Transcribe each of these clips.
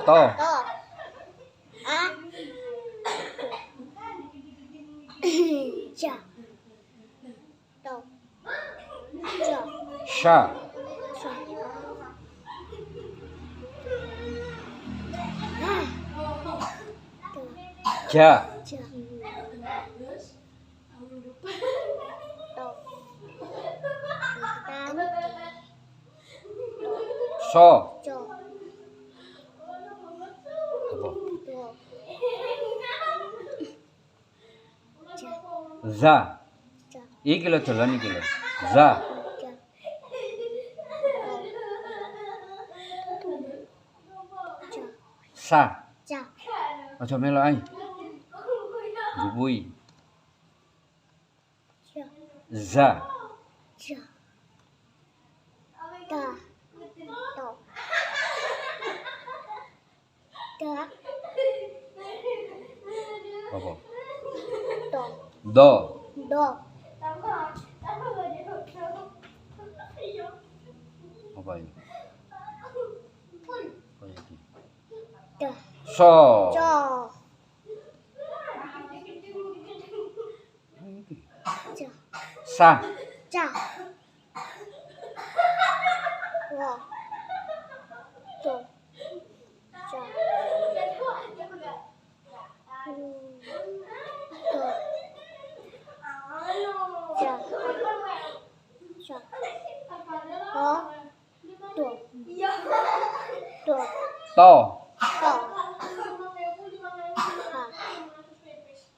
To. A. Ja. To. Ja. Sha. Sha. Ja. Ja. To. So. Jo. Apa? To. Ja. Za. Ja. Iki lho dolan iki lho. Za. Ja. Ja. Sa. Ja. Aja melok ae. Nguwi. Ja. Za. Ja. Da. To. Da. Apa? To. Do. Do. Apa ini? Apa iki? Da. So. Jo. Ja. Sa. Ja. Wo. Jo. Ja. Do. Ja. Ja. Ho. Do. Do. To. To. Ha.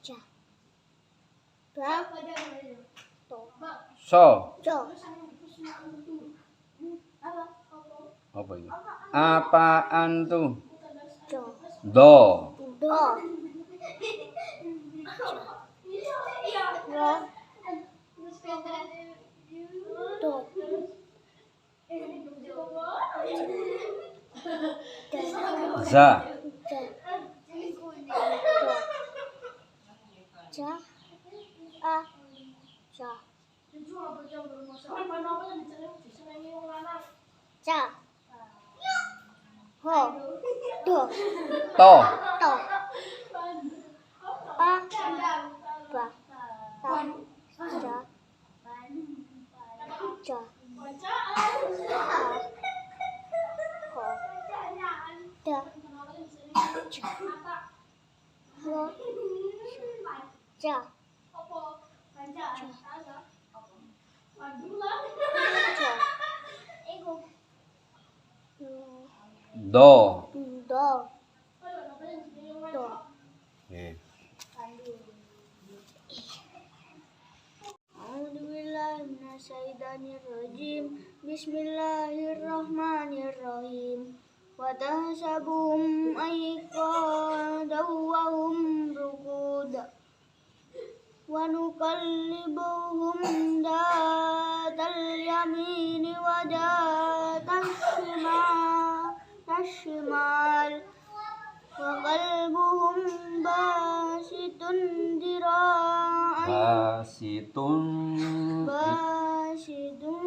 Ja. Da. To. So. Jo. Apa ini? Apaan tuh? Jo. Do. Do. Wo. Do. Za. Ja. Do. Ja. A. Ja. Ja. Ho. Do. To. To. A. Ba. Ta. Ja. Ja. Ha. Ho. Da. Ja. Ho. Ja. Do. Do. Do. Nih. A'udzubillahiminasyaitonirrajim. Bismillahirrahmanirrahim. Wa tahsabuhum ayqadan wa hum ruqud. Wa nuqallibuhum datal yamini wa datal shimal. Wa qalbuhum basitun dira'ai. Basitun. Basitun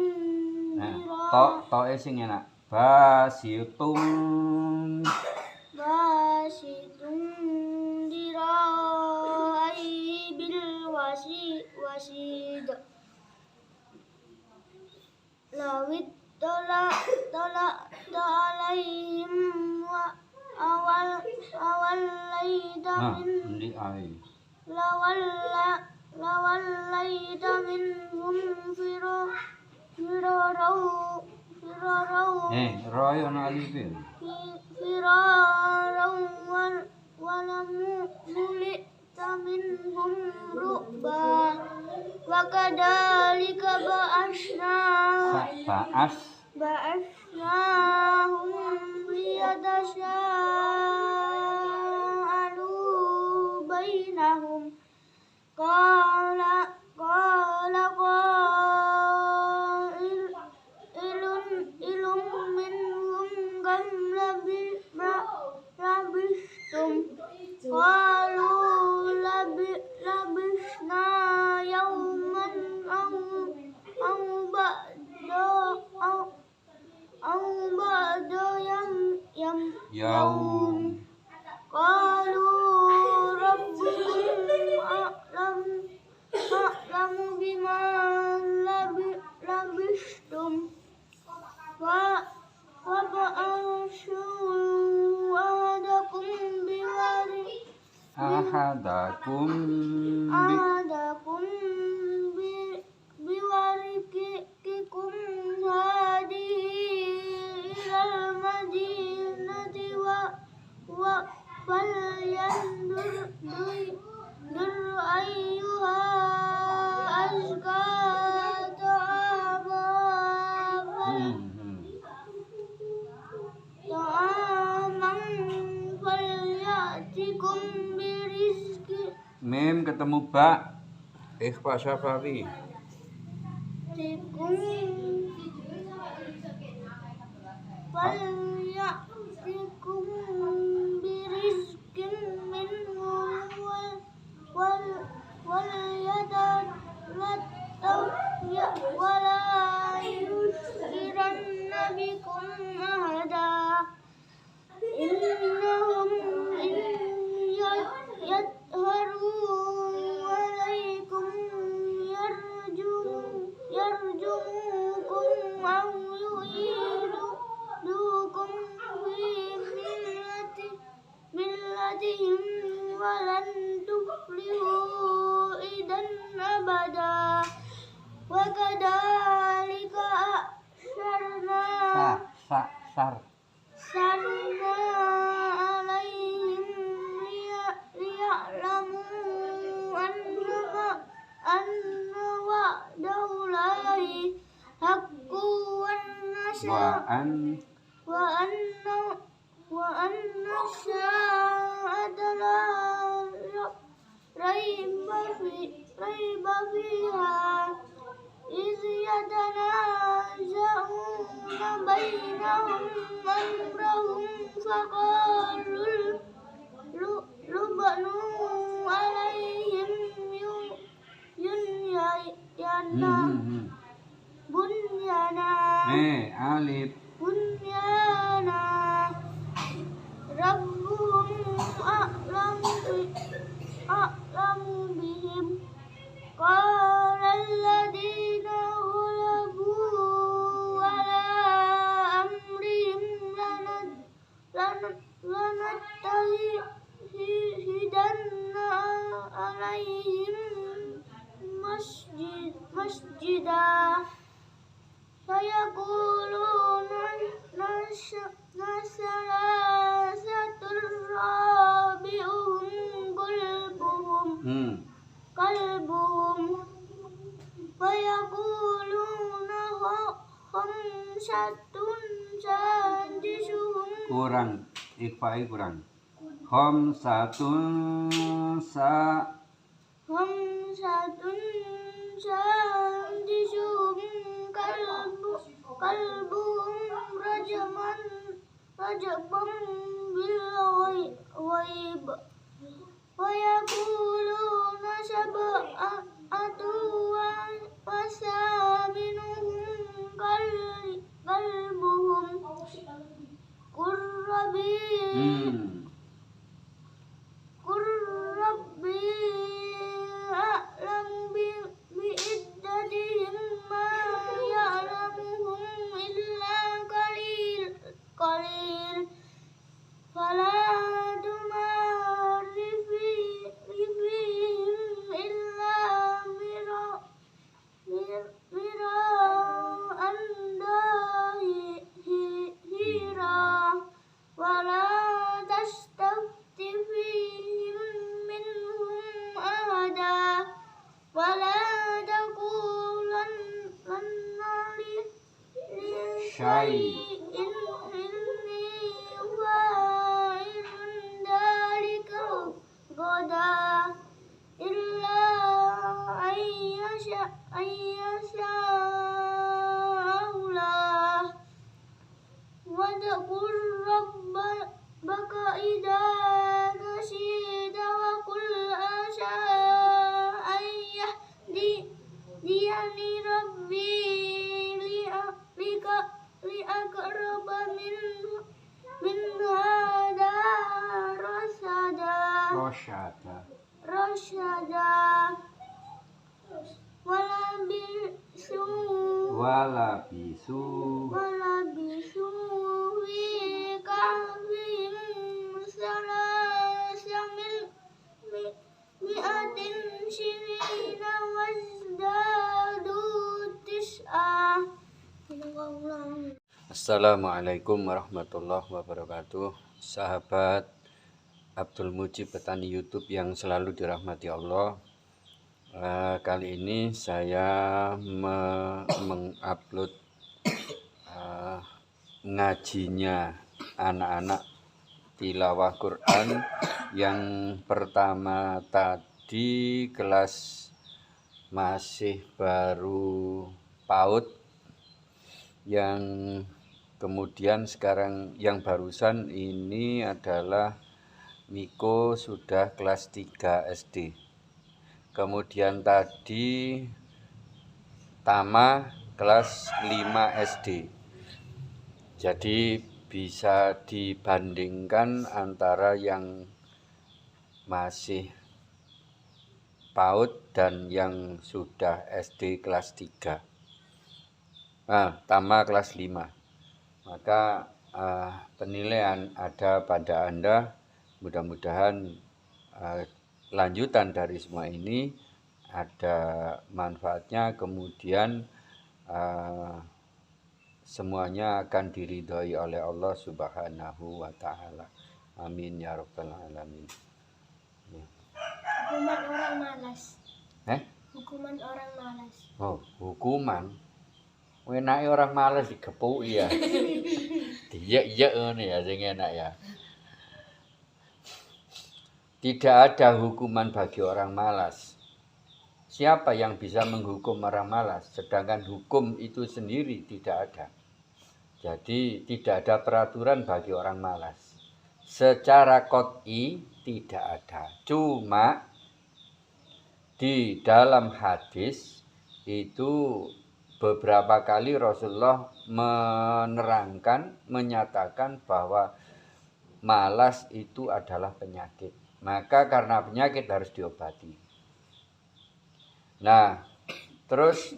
Nah, to sing enak. Basitun. Basitun dira'ai bil wasid. Lawit tolak alaihim wa awal laida Nah, min endi ae? lawal laida minhum firarau Roy ana alifin. firarau walamu mulita minhum ru'ba wa kadhalika ba'asnahum liyatasa'alu bainahum qala qailun minhum kam labistum qalu labisna yawman aw ba'da ba'da Yaum. qalu rabbukum a'lamu bima labistum wa ba'ashu Ahadakum biwarikikum hadihi ilal madinati wa falyandur ayyuha azka ta'aman falyatikum birizki Mim ketemu ba. Ikhfa syafawi. tikum falyatikum birizkin minhu wal yatalattaw wala yushkiranna bikum ahada innahum in yadharu alaikum yarjumukum aw yu'idukum fi millatihim walan tuflihu idan abada wa kadhalika Sar. sarna alaihim liya'lamu anna wa'dallahi haqqu wa anna sya'ata la raiba fiha iz yatanaza'una bainahum amrahum faqalul lubanu alaihim bunyana Alif. bunyana rabbuhum a'lamu bihim qala alladhina ghalabu ala amrihim lanattahidanna alaihim masjida sayaquluna nasalasatur rabi'uhum qalbuhum fayaquluna khamsatun sadisuhum Kurang. Ikhfai kurang. Khamsatun khamsatun sadisuhum kalbuhum rajabam bil ghaib wa yaquluna sab'atu wa saminuhum kalbuhum Rabbi a'lam bi'iddatihim ma ya'lamuhum illa qalil fala tumari fihim illa mira'an hira wala tastafti fihim minhum ahada wala taqulanna li syai'in inni fa'ilun dhalika ghadan illa ayyasha Allah wa taqul rabbaka idza nasita wa qul asha diyani rabbi li aqraba rasyada rasyada walabisu fi kahfihim salasamil mi'atin sinina wazdadu tis'ah. Assalamualaikum warahmatullahi wabarakatuh. Sahabat Abdul Mujib Petani YouTube yang selalu dirahmati Allah. Kali ini saya mengupload ngajinya anak-anak tilawah Quran yang pertama tadi kelas masih baru PAUD, yang kemudian sekarang yang barusan ini adalah Miko sudah kelas 3 SD. Kemudian tadi Tama kelas 5 SD. Jadi bisa dibandingkan antara yang masih PAUD dan yang sudah SD kelas 3. Tama kelas 5. Maka penilaian ada pada Anda. Mudah-mudahan lanjutan dari semua ini ada manfaatnya, kemudian semuanya akan diridhoi oleh Allah Subhanahu wa Ta'ala. Amin ya rabbal alamin. Hukuman orang malas. Hukuman orang malas. Oh, hukuman. Enake orang malas digepuki ya. Iya ngene ya sing enak ya. Tidak ada hukuman bagi orang malas. Siapa yang bisa menghukum orang malas? Sedangkan hukum itu sendiri tidak ada. Jadi tidak ada peraturan bagi orang malas. Secara qot'i tidak ada. Cuma di dalam hadis itu beberapa kali Rasulullah menyatakan bahwa malas itu adalah penyakit. Maka karena penyakit harus diobati. Nah, terus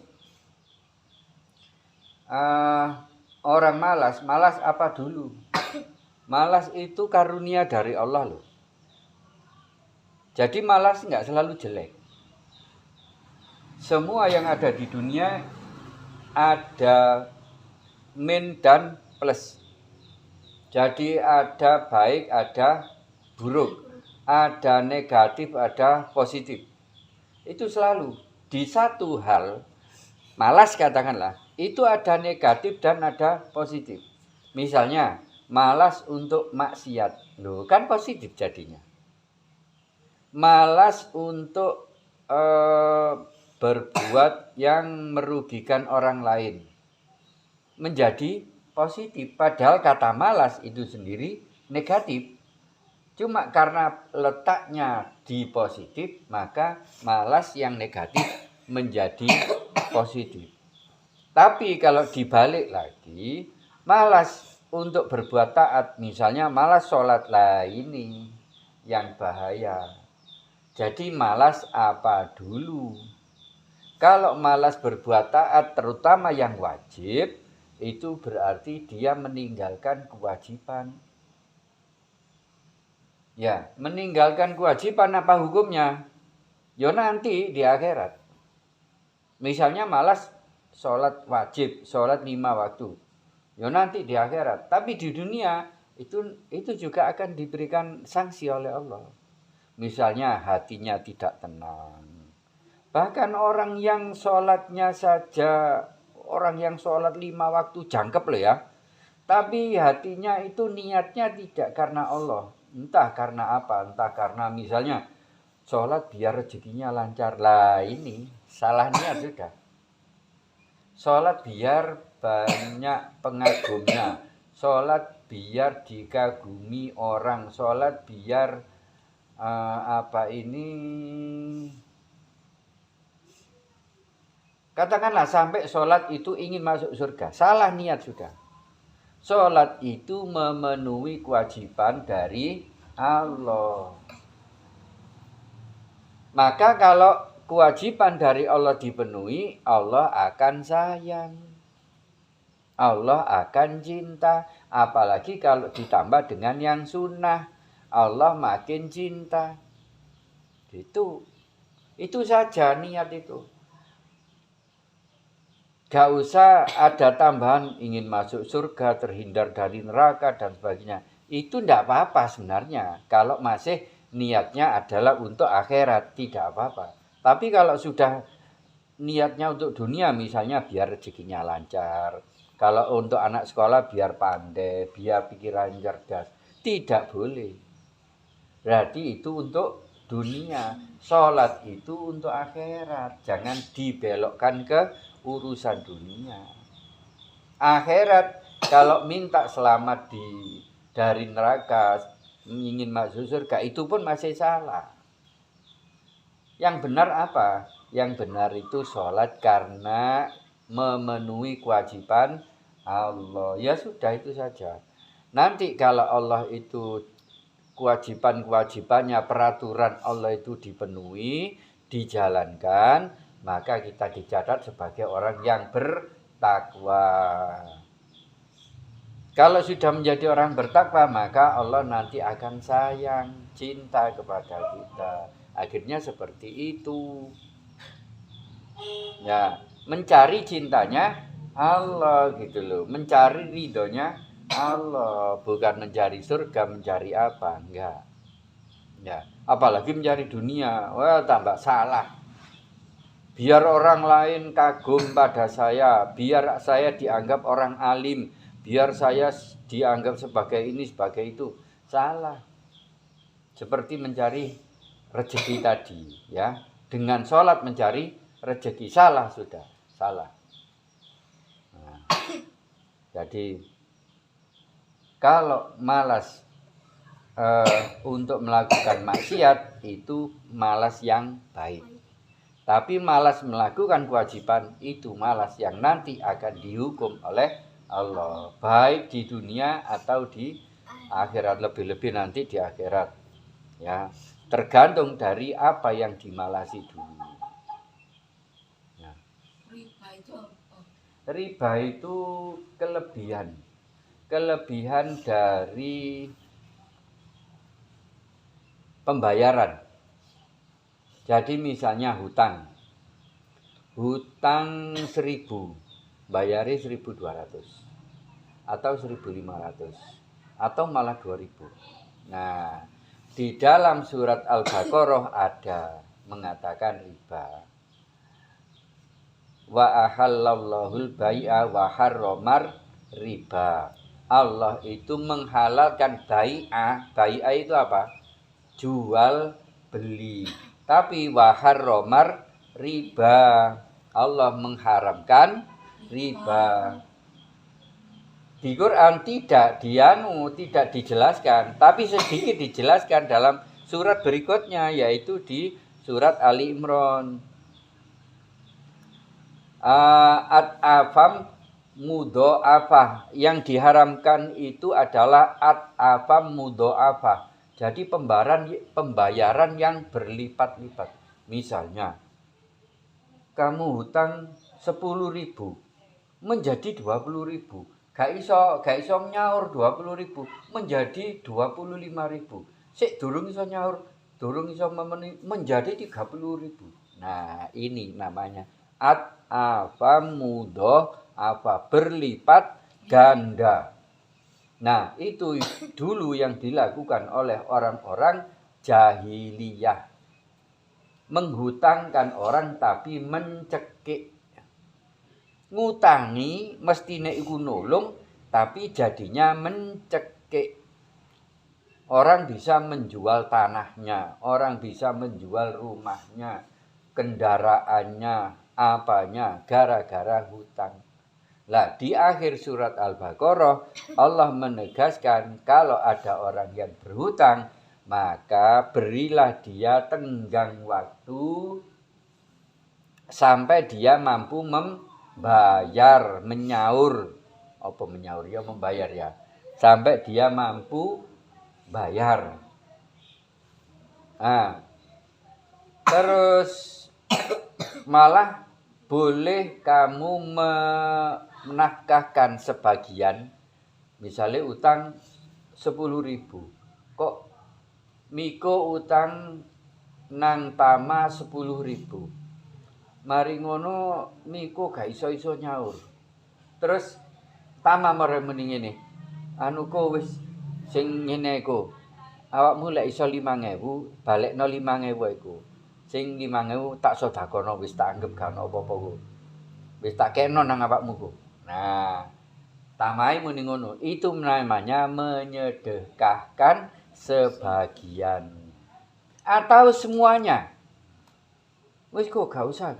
orang malas apa dulu? Malas itu karunia dari Allah loh. Jadi malas nggak selalu jelek. Semua yang ada di dunia ada min dan plus. Jadi ada baik, ada buruk. Ada negatif, ada positif. Itu selalu. Di satu hal, malas katakanlah, itu ada negatif dan ada positif. Misalnya, malas untuk maksiat. Loh, kan positif jadinya. Malas untuk berbuat yang merugikan orang lain. Menjadi positif. Padahal kata malas itu sendiri negatif. Cuma karena letaknya di positif, maka malas yang negatif menjadi positif. Tapi kalau dibalik lagi, malas untuk berbuat taat, misalnya malas sholat, lah ini yang bahaya. Jadi malas apa dulu? Kalau malas berbuat taat, terutama yang wajib, itu berarti dia meninggalkan kewajiban. Ya, meninggalkan kewajiban apa hukumnya? Ya nanti di akhirat. Misalnya malas sholat wajib, sholat 5 waktu. Ya nanti di akhirat. Tapi di dunia itu juga akan diberikan sanksi oleh Allah. Misalnya hatinya tidak tenang. Bahkan orang yang sholatnya saja, orang yang sholat 5 waktu jangkep loh ya. Tapi hatinya itu niatnya tidak karena Allah. Entah karena apa, entah karena misalnya sholat biar rezekinya lancar. Lah ini salah niat sudah. Sholat biar banyak pengagumnya. Sholat biar dikagumi orang. Sholat biar katakanlah sampai sholat itu ingin masuk surga. Salah niat sudah. Sholat itu memenuhi kewajiban dari Allah. Maka kalau kewajiban dari Allah dipenuhi, Allah akan sayang. Allah akan cinta. Apalagi kalau ditambah dengan yang sunnah, Allah makin cinta. Gitu. Itu saja niat itu. Gak usah ada tambahan ingin masuk surga, terhindar dari neraka, dan sebagainya. Itu tidak apa-apa sebenarnya. Kalau masih niatnya adalah untuk akhirat, tidak apa-apa. Tapi kalau sudah niatnya untuk dunia, misalnya biar rezekinya lancar. Kalau untuk anak sekolah biar pandai, biar pikiran cerdas. Tidak boleh. Berarti itu untuk dunia. Sholat itu untuk akhirat. Jangan dibelokkan ke urusan dunia. Akhirat kalau minta selamat dari neraka, ingin masuk surga, itu pun masih salah. Yang benar apa? Yang benar itu sholat karena memenuhi kewajiban Allah. Ya sudah, itu saja. Nanti kalau Allah itu kewajiban-kewajibannya, peraturan Allah itu dipenuhi, dijalankan, maka kita dicatat sebagai orang yang bertakwa. Kalau sudah menjadi orang bertakwa, maka Allah nanti akan sayang, cinta kepada kita. Akhirnya seperti itu. Ya, mencari cintanya Allah gitu loh. Mencari ridhonya Allah, bukan mencari surga, mencari apa? Enggak. Ya, apalagi mencari dunia. Wah, tambah salah. Biar orang lain kagum pada saya, biar saya dianggap orang alim, biar saya dianggap sebagai ini, sebagai itu. Salah. Seperti mencari rezeki tadi, ya. Dengan sholat mencari rezeki, salah sudah, salah. Nah, jadi kalau malas untuk melakukan maksiat, itu malas yang baik. Tapi malas melakukan kewajiban, itu malas yang nanti akan dihukum oleh Allah, baik di dunia atau di akhirat, lebih-lebih nanti di akhirat. Ya, tergantung dari apa yang dimalasi dulu. Ya. Riba itu kelebihan dari pembayaran. Jadi misalnya hutang 1.000, bayari 1.200 atau 1.500 atau malah 2.000. Nah, di dalam surat Al-Baqarah ada mengatakan riba. Wa ahallallahul bai'a wa harramar riba. Allah itu menghalalkan bai'ah. Bai'ah itu apa? Jual beli. Tapi wa harramar riba. Allah mengharamkan riba. Di Quran tidak dijelaskan, tapi sedikit dijelaskan dalam surat berikutnya, yaitu di surat Ali Imran. At-afam mudho'afah, yang diharamkan itu adalah at-afam mudho'afah. Jadi pembayaran yang berlipat-lipat. Misalnya kamu hutang 10.000 menjadi 20.000. Gak iso nyaur 20.000 menjadi 25.000. Sik durung iso nyaur, durung iso menjadi 30.000. Nah, ini namanya at-afam mudho'afah, berlipat ganda. Nah, itu dulu yang dilakukan oleh orang-orang jahiliyah. Menghutangkan orang tapi mencekik. Ngutangi mestine iku nulung, tapi jadinya mencekik. Orang bisa menjual tanahnya, orang bisa menjual rumahnya, kendaraannya, apanya, gara-gara hutang. Lah, di akhir surat Al-Baqarah Allah menegaskan kalau ada orang yang berhutang, maka berilah dia tenggang waktu sampai dia mampu membayar, menyaur. Apa menyaur? Ya membayar ya. Sampai dia mampu bayar. Nah, Terus malah boleh kamu menafkahkan sebagian, misalnya utang 10.000. Kok Miko utang nang Tama 10.000. Mari ngono Miko gak iso-iso nyaur. Terus Tama mere muni ngene. Anu ko wis sing ngene iku. Awakmu lek iso 5.000, balekno 5.000 iku. Sing 5.000 tak sedakono wis tak anggap gak ono apa-apa ku. Wis tak keno nang awakmu ku. Nah, Tamai muni ngono. Itu namanya menyedekahkan sebagian. Atau semuanya. Wis kok gak usah.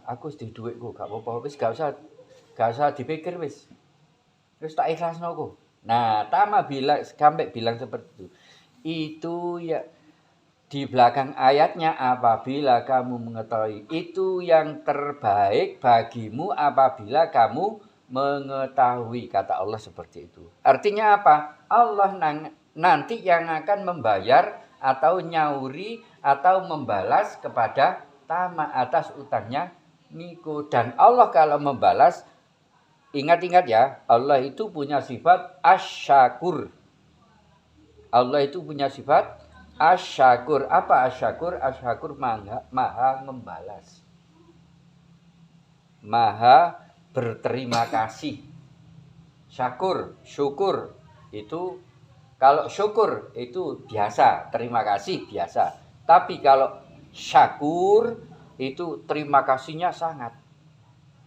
Aku wis di dhuwit kok gak apa-apa. Wis gak usah dipikir wis. Wis tak ikhlasno kok. Nah, Tama sampai bilang seperti itu. Itu ya di belakang ayatnya apabila kamu mengetahui itu yang terbaik bagimu apabila kamu mengetahui, kata Allah seperti itu. Artinya apa? Allah nanti yang akan membayar atau nyauri atau membalas kepada Tama atas utangnya Miko. Dan Allah kalau membalas, ingat-ingat ya, Allah itu punya sifat asyakur. Allah itu punya sifat asyakur. Apa asyakur? Asyakur maha membalas. Maha berterima kasih. Syukur itu, kalau syukur itu biasa, terima kasih biasa. Tapi kalau syakur itu terima kasihnya sangat.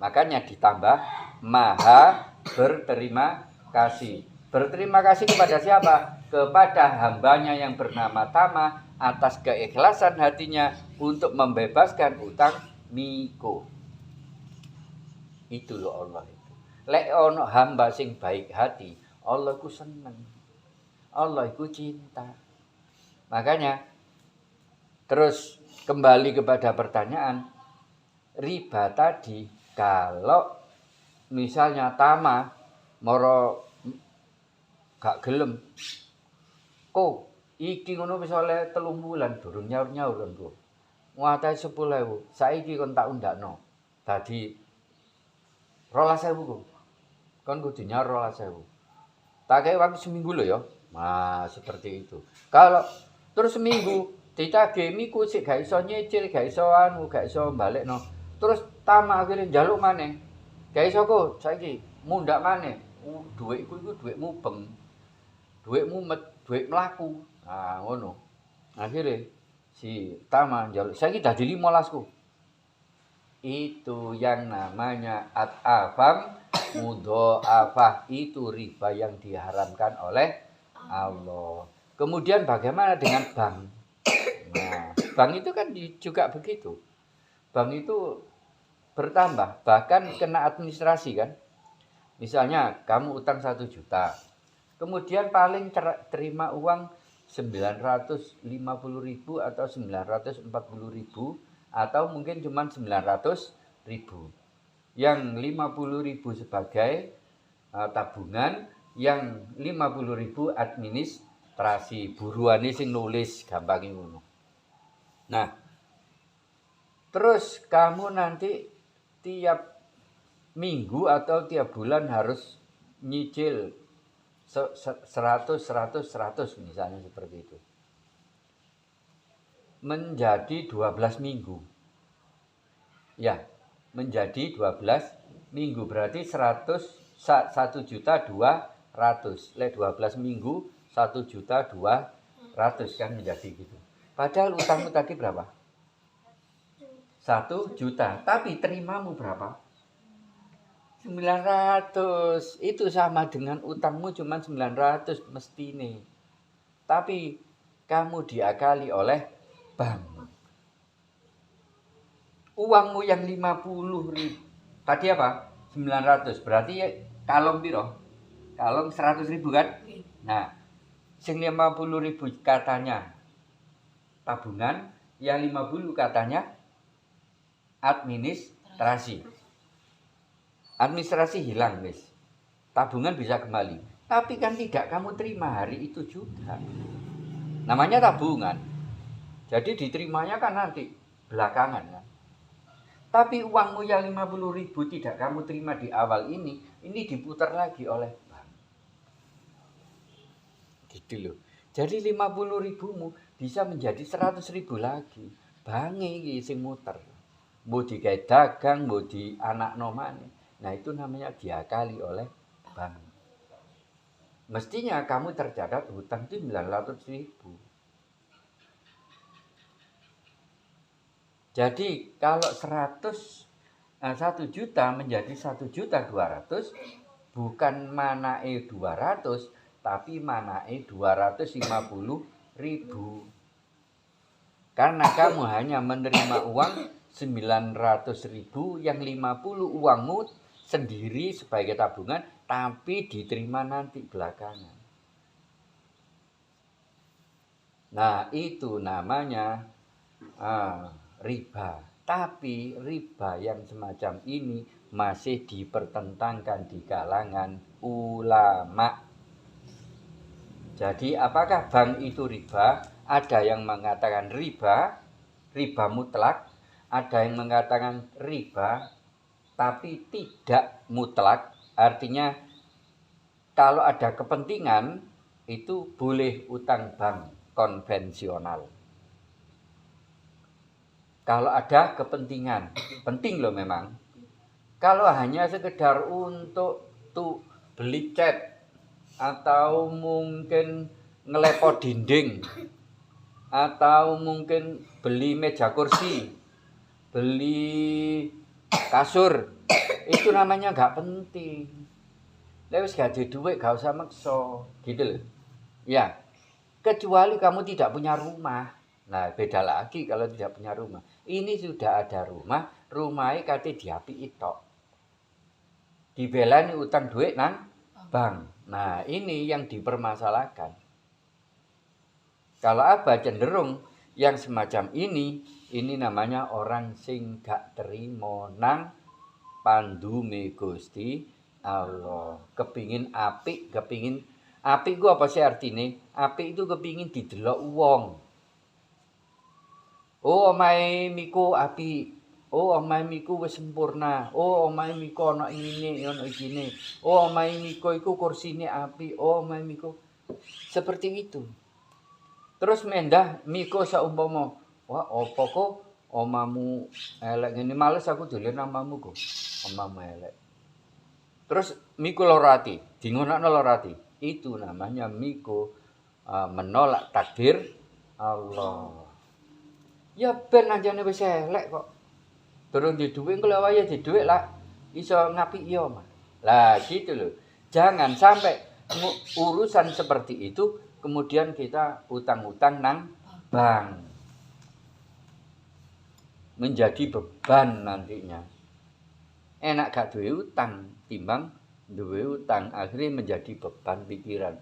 Makanya ditambah maha berterima kasih. Berterima kasih kepada siapa? Kepada hambanya yang bernama Tama atas keikhlasan hatinya untuk membebaskan utang Miko. Itu loh Allah itu. Lek ono hamba sing baik hati, Allah ku seneng. Allah ku cinta. Makanya terus kembali kepada pertanyaan riba tadi, kalau misalnya Tama moro gak gelem, kok iki ngono wis oleh 3 bulan durung nyaur-nyaur kok. Nguatahi 10.000, saiki kon tak undakno. Dadi 12.000 kok. Kon kudu nyaur 12.000. Tak kei waktu seminggu lho ya. Nah, seperti itu. Kalau terus seminggu ditagih Miku sik gak iso nyicil, gak iso balekno. Terus Tama akhirnya njaluk maneh. Gak iso kok saiki mundak maneh. Dhuwitku iku dhuwitmu beng. Dhuwitmu dhuwit mlaku. Nah, ngono. Akhirnya si Tama njaluk saiki dadi 15 ku. Itu yang namanya at-afam mudho'afah. Itu riba yang diharamkan oleh Allah. Kemudian bagaimana dengan bank? Nah, bank itu kan juga begitu. Bank itu bertambah, bahkan kena administrasi kan. Misalnya kamu utang 1 juta. Kemudian paling terima uang 950.000 atau 940.000 atau mungkin cuma 900.000. Yang 50.000 sebagai tabungan, yang 50.000 administrasi. Buruane sing nulis gampang ngono. Nah, terus kamu nanti tiap minggu atau tiap bulan harus nyicil 100 misalnya seperti itu. Menjadi 12 minggu. Ya, menjadi 12 minggu berarti 1.200.000. Le 12 minggu 1.200.000 kan menjadi gitu. Padahal utangmu tadi berapa? 1 juta. Tapi terimamu berapa? 900. Itu sama dengan utangmu cuma 900 mestine. Tapi kamu diakali oleh bank. Uangmu yang 50.000. Tadi apa? 900. Berarti ya kalong piro? Kalong 100.000 kan? Nah, sing 50.000 katanya tabungan, yang 50 katanya administrasi. Administrasi hilang, wis. Tabungan bisa kembali. Tapi kan tidak kamu terima hari itu juga. Namanya tabungan. Jadi diterimanya kan nanti. belakangan kan. Tapi uangmu yang 50.000 tidak kamu terima di awal ini diputar lagi oleh bank. Gitu loh. Jadi 50.000-mu bisa menjadi 100.000 lagi. Bank iki sing muter. Mau digawe dagang, mau di anak nomane. Nah itu namanya diakali oleh bank. Mestinya kamu tercatat hutang itu 900.000. Jadi kalau 1 juta menjadi 1.200.000 bukan manae 200 tapi manae 250.000. Karena kamu hanya menerima uang 900.000 yang 50 uangmu sendiri sebagai tabungan tapi diterima nanti belakangan. Nah, itu namanya riba. Tapi riba yang semacam ini masih dipertentangkan di kalangan ulama. Jadi apakah bank itu riba? Ada yang mengatakan riba mutlak. Ada yang mengatakan riba tapi tidak mutlak. Artinya kalau ada kepentingan itu boleh utang bank konvensional. Kalau ada kepentingan, penting loh memang. Kalau hanya sekedar untuk beli cat atau mungkin ngelepot dinding atau mungkin beli meja kursi, beli kasur, itu namanya nggak penting. Lewis gak ada duit, gak usah maksa, gitu loh. Ya, kecuali kamu tidak punya rumah. Nah, beda lagi kalau tidak punya rumah. Ini sudah ada rumah, rumahnya kate diapiki tok. Dibelani utang duit nang bank. Nah, ini yang dipermasalahkan. Kalau apa cenderung yang semacam ini namanya orang sing gak terima nang pandume Gusti Allah. Kepingin apik, apik ku apa sih artine? Apik itu kepingin didelok wong. Oh, omahe Miko apik. Oh, omahe Miko wis sempurna. Oh, omahe Miko ana ngene, ana ikine. Oh, omahe Miko iku kursine apik. Oh, omahe Miko seperti itu. Terus mendah Miko saumpama, wah opo kok omamu elek ngene, males aku dolen omamu kok. Omamu elek. Terus Miko lara ati, dingonakno lara ati. Itu namanya Miko menolak takdir Allah. Ya ben anjane wis elek kok. Durung di dhuwit engko lek wayahe di dhuwit lah iso ngapiki omah. Lah gitu loh. Jangan sampai urusan seperti itu kemudian kita utang-utang nang bank. Menjadi beban nantinya. Enak gak duwe utang timbang duwe utang, akhirnya menjadi beban pikiran.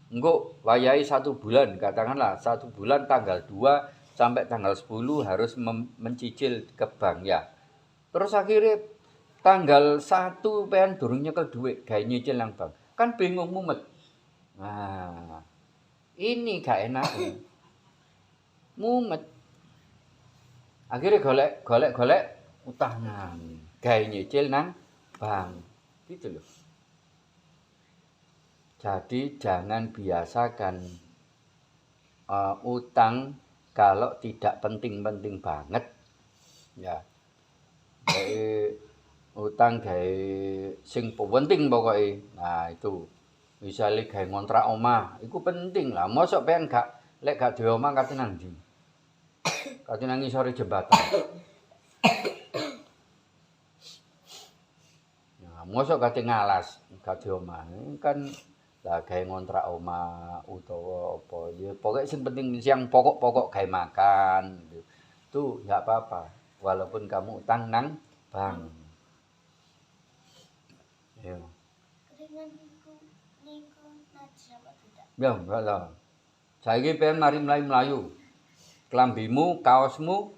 Engko wayahe 1 bulan, katakanlah 1 bulan tanggal 2 sampai tanggal 10 harus mencicil ke bank ya. Terus akhirnya tanggal 1 pengen durung nyekel duit gawe nyicil nang bank. Kan bingung mumet. Nah, ini gak enak. Mumet. Akhirnya golek utangan, gawe nyicil nang bank. Gitu loh. Jadi jangan biasakan utang kalau tidak penting-penting banget. Ya. Gawe utang gawe sing penting pokoknya. Nah, itu. Misalnya gawe ngontrak omah, itu penting lah. Mosok pengen lek gak duwe omah kate nang ndi? Kate nang ngisore jembatan. Nah, mosok kate ngalas gak duwe omah. Kan lah gawe ngontrak omah utawa apa ya pokoknya sing penting yang pokok-pokok gawe makan gitu. Itu enggak apa-apa walaupun kamu utang nang bank. Ya. Keringan niku najis apa tidak? Ya enggak lah. Saiki pengen mari mlayu-mlayu. Klambimu, kaosmu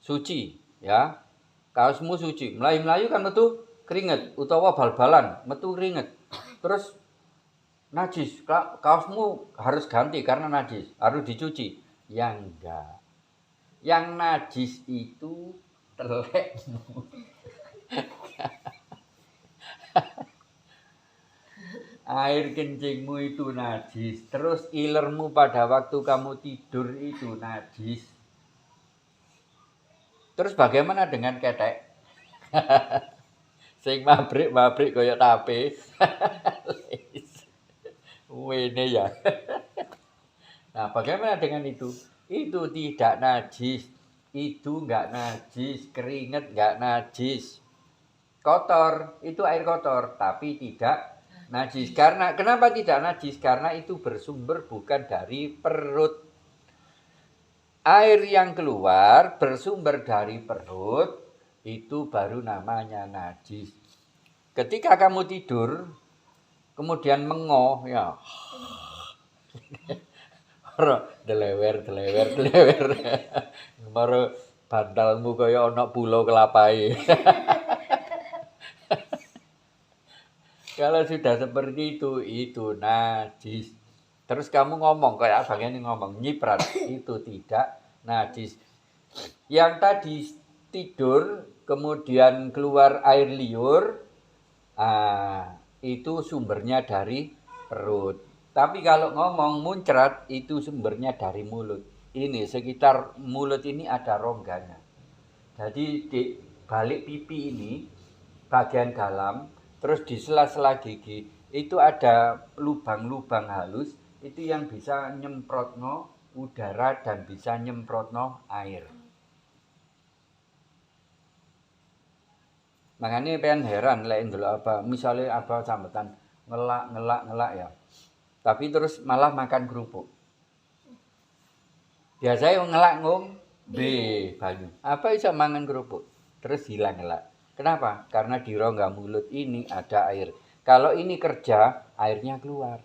suci, ya. Kaosmu suci. Mlayu-mlayu kan metu keringet utawa bal-balan, metu keringet. Terus najis, kaosmu harus ganti karena najis, harus dicuci. Ya enggak. Yang najis itu telekmu. Air kencingmu itu najis. Terus ilermu pada waktu kamu tidur itu najis. Terus bagaimana dengan ketek? Sing mabrik kaya tape. Wene ya. Nah, bagaimana dengan itu? Itu tidak najis. Itu enggak najis. Keringat enggak najis. Kotor, itu air kotor, tapi tidak najis. Karena kenapa tidak najis? Karena itu bersumber bukan dari perut. Air yang keluar bersumber dari perut itu baru namanya najis. Ketika kamu tidur, kemudian mengoh, ya, delewer. Baru bantalmu kaya ana pulau kelapai. Kalau sudah seperti itu najis. Terus kamu ngomong, kayak abang ini ngomong, nyiprat, itu tidak najis. Yang tadi tidur, kemudian keluar air liur, itu sumbernya dari perut. Tapi kalau ngomong muncrat, itu sumbernya dari mulut. Ini, sekitar mulut ini ada rongganya. Jadi di balik pipi ini, bagian dalam, terus di sela-sela gigi itu ada lubang-lubang halus itu yang bisa nyemprotno udara dan bisa nyemprotno air. Makanya pengen heran lek ndelok apa, misalnya apa sampetan ngelak ya. Tapi terus malah makan kerupuk. Biasanya ngelak ngombe banyu. Apa iso mangan kerupuk? Terus hilang ngelak. Kenapa? Karena di rongga mulut ini ada air. Kalau ini kerja, airnya keluar.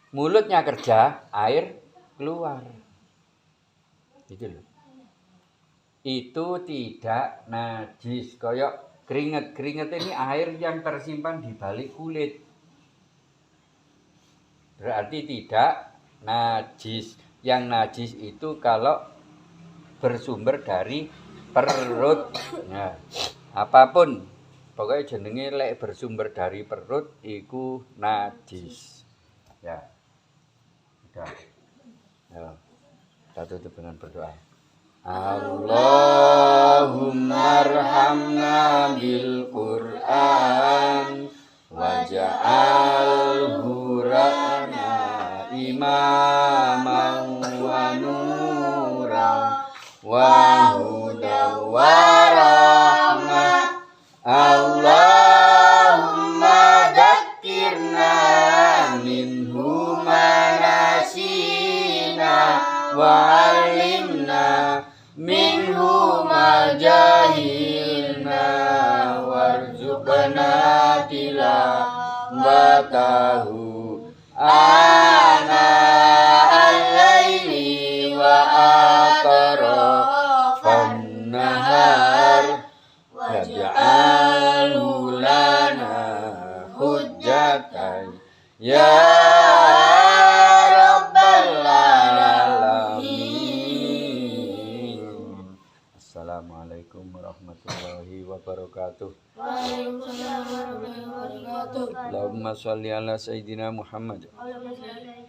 Mulutnya kerja, air keluar. Gitu loh. Itu tidak najis. Kayak keringet. Keringet ini air yang tersimpan di balik kulit. Berarti tidak najis. Yang najis itu kalau bersumber dari perut. Nah, apapun pokoknya jenenge lek bersumber dari perut iku najis. Ya. Sudah. Ya. Kita tutup dengan berdoa. Allahumma arhamna bil Qur'an waj'alhu lana imaman wa nuran wa hudan wa rahmah. Allahumma dzakirna minhu ma nasina wa 'allimna minhu ma jahilna warzuqna tilawatahu ana al-laili wa atrafan nahar waj'alhu lana hujjatan ya rabbal alamin. Assalamualaikum warahmatullahi wabarakatuh. Waalaikumsalam warahmatullahi wabarakatuh. Allahumma sholli ala sayyidina Muhammad. Allahumma sholli